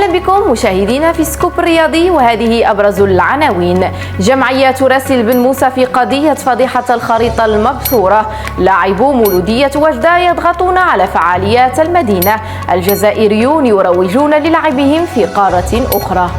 أهلا بكم مشاهدينا في سكوب الرياضي، وهذه أبرز العناوين. جمعية راسل بن موسى في قضية فضيحة الخريطة المبثورة. لاعبو مولودية وجدة يضغطون على فعاليات المدينة. الجزائريون يروجون للعبهم في قارة أخرى.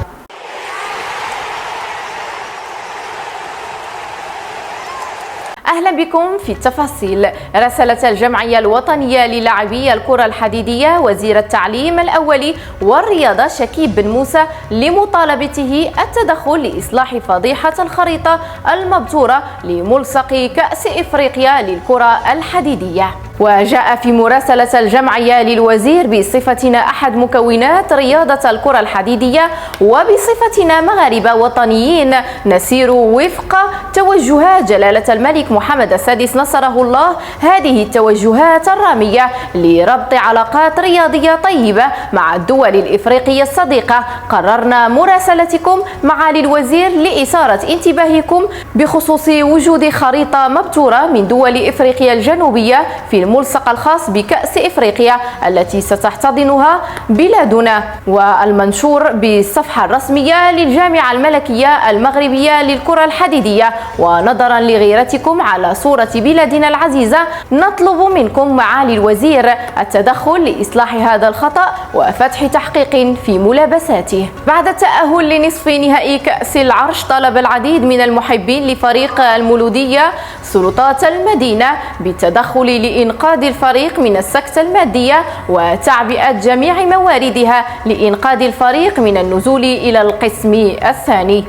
أهلا بكم في التفاصيل. راسلت الجمعية الوطنية للاعبي الكرة الحديدية وزير التعليم الأولي والرياضة شكيب بن موسى لمطالبته التدخل لإصلاح فضيحة الخريطة المبتورة لملصق كأس إفريقيا للكرة الحديدية. وجاء في مراسلة الجمعية للوزير بصفتنا أحد مكونات رياضة الكرة الحديدية وبصفتنا مغاربة وطنيين نسير وفق توجهات جلالة الملك محمد السادس نصره الله. هذه التوجهات الرامية لربط علاقات رياضية طيبة مع الدول الإفريقية الصديقة، قررنا مراسلتكم معالي الوزير لإثارة انتباهكم بخصوص وجود خريطة مبتورة من دول إفريقيا الجنوبية في الملصق الخاص بكأس إفريقيا التي ستحتضنها بلادنا، والمنشور بالصفحة الرسمية للجامعة الملكية المغربية للكرة الحديدية. ونظرا لغيرتكم على صورة بلادنا العزيزة، نطلب منكم معالي الوزير التدخل لإصلاح هذا الخطأ وفتح تحقيق في ملابساته. بعد التأهل لنصف نهائي كأس العرش، طلب العديد من المحبين لفريق المولودية سلطات المدينة بالتدخل لإنقاذ الفريق من السكتة المادية وتعبئة جميع مواردها لإنقاذ الفريق من النزول إلى القسم الثاني.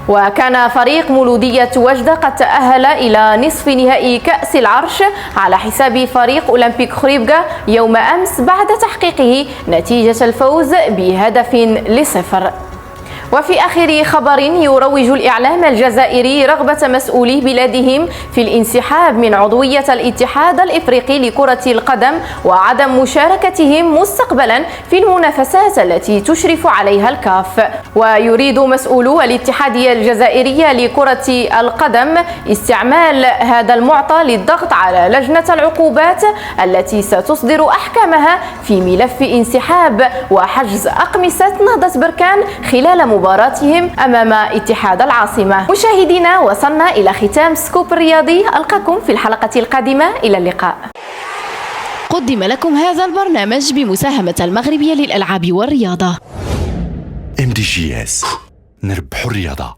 وكان فريق مولودية وجدة قد تأهل إلى نصف نهائي كأس العرش على حساب فريق أولمبيك خريبكا يوم أمس بعد تحقيقه نتيجة الفوز ب1-0. وفي آخر خبر، يروج الإعلام الجزائري رغبة مسؤولي بلادهم في الانسحاب من عضوية الاتحاد الإفريقي لكرة القدم وعدم مشاركتهم مستقبلا في المنافسات التي تشرف عليها الكاف. ويريد مسؤولو الاتحادية الجزائرية لكرة القدم استعمال هذا المعطى للضغط على لجنة العقوبات التي ستصدر أحكامها في ملف انسحاب وحجز أقمصة نهضة بركان خلال مباراتهم أمام اتحاد العاصمة. مشاهدينا، وصلنا إلى ختام سكوب الرياضي. ألقاكم في الحلقة القادمة. إلى اللقاء. قدم لكم هذا البرنامج بمساهمة المغربية للألعاب والرياضة. MDGS، نربح الرياضة.